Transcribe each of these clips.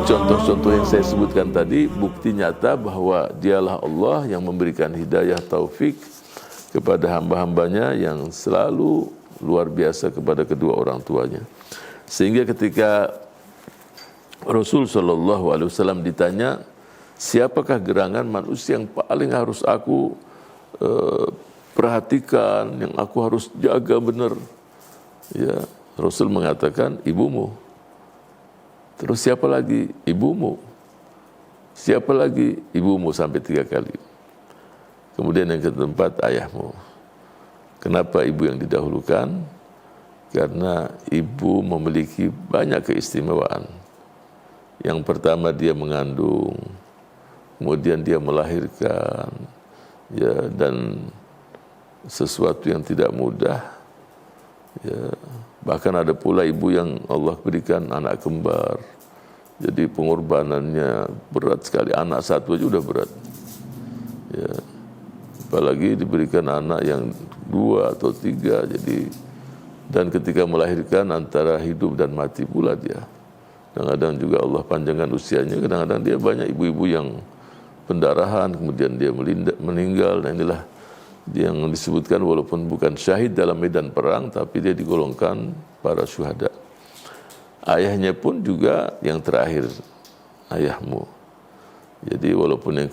contoh-contoh yang saya sebutkan tadi bukti nyata bahwa dialah Allah yang memberikan hidayah taufik kepada hamba-hambanya yang selalu luar biasa kepada kedua orang tuanya. Sehingga ketika Rasul SAW ditanya, siapakah gerangan manusia yang paling harus aku perhatikan, yang aku harus jaga benar? Ya, Rasul mengatakan ibumu. Terus siapa lagi? Ibumu. Siapa lagi? Ibumu sampai 3 kali. Kemudian yang keempat, ayahmu. Kenapa ibu yang didahulukan? Karena ibu memiliki banyak keistimewaan. Yang pertama dia mengandung, kemudian dia melahirkan, ya, dan sesuatu yang tidak mudah. Ya, bahkan ada pula ibu yang Allah berikan anak kembar. Jadi pengorbanannya berat sekali. Anak satu aja udah berat. Ya, apalagi diberikan anak yang 2 atau 3. Jadi dan ketika melahirkan antara hidup dan mati pula dia. Kadang-kadang juga Allah panjangkan usianya. Kadang-kadang dia banyak ibu-ibu yang pendarahan, kemudian dia meninggal. Dan inilah yang disebutkan walaupun bukan syahid dalam medan perang, tapi dia digolongkan para syuhada. Ayahnya pun juga yang terakhir, ayahmu. Jadi walaupun yang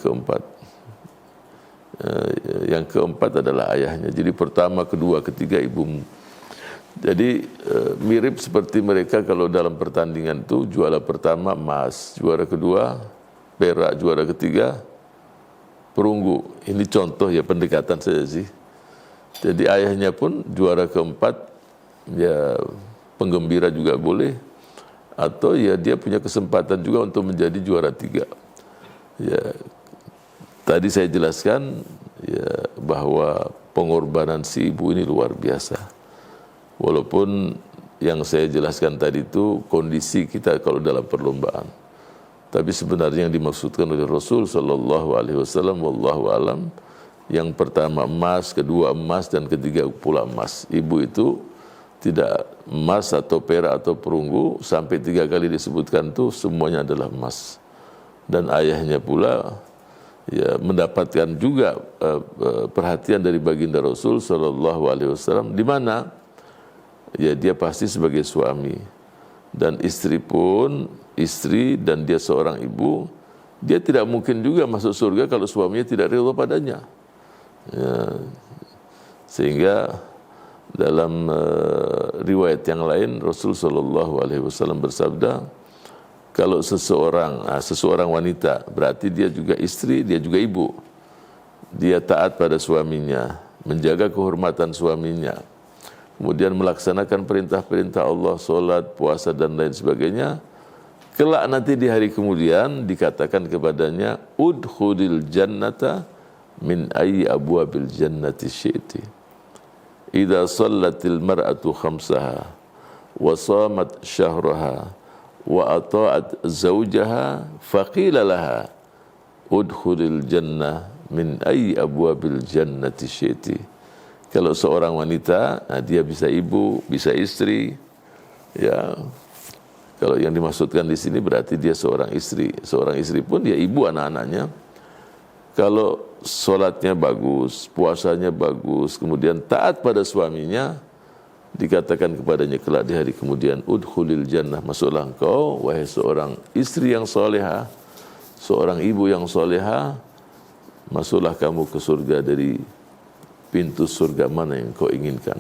keempat adalah ayahnya. Jadi pertama, kedua, ketiga ibumu. Jadi mirip seperti mereka kalau dalam pertandingan itu juara pertama emas, juara kedua perak, juara ketiga perunggu. Ini contoh ya, pendekatan saja sih. Jadi ayahnya pun juara keempat, ya penggembira juga boleh, atau ya dia punya kesempatan juga untuk menjadi juara 3. Ya, tadi saya jelaskan ya bahwa pengorbanan si ibu ini luar biasa. Walaupun yang saya jelaskan tadi itu kondisi kita kalau dalam perlombaan. Tapi sebenarnya yang dimaksudkan oleh Rasul sallallahu alaihi wasallam wallahu alam, yang pertama emas, kedua emas, dan ketiga pula emas. Ibu itu tidak emas atau perak atau perunggu, sampai 3 kali disebutkan itu semuanya adalah emas. Dan ayahnya pula ya mendapatkan juga perhatian dari baginda Rasul sallallahu alaihi wasallam, di mana ya dia pasti sebagai suami, dan istri pun istri, dan dia seorang ibu, dia tidak mungkin juga masuk surga kalau suaminya tidak ridha padanya. Ya, sehingga dalam riwayat yang lain Rasul sallallahu alaihi wasallam bersabda, kalau seseorang wanita, berarti dia juga istri, dia juga ibu. Dia taat pada suaminya, menjaga kehormatan suaminya, kemudian melaksanakan perintah-perintah Allah, solat, puasa, dan lain sebagainya. Kelak nanti di hari kemudian dikatakan kepadanya, udkhulil jannata min ayyi abwabil jannati syi'ti. Idza shallatil mar'atu khamsaha wa shamat syahraha wa ata'at zawjaha faqila laha udkhulil jannah min ayyi abwabil jannati syi'ti. Kalau seorang wanita, nah dia bisa ibu, bisa istri, ya. Kalau yang dimaksudkan di sini berarti dia seorang istri. Seorang istri pun dia ibu anak-anaknya. Kalau sholatnya bagus, puasanya bagus, kemudian taat pada suaminya, dikatakan kepadanya kelak di hari kemudian, udkhulil jannah, masuklah engkau, wahai seorang istri yang solehah, seorang ibu yang solehah, masuklah kamu ke surga dari pintu surga mana yang kau inginkan.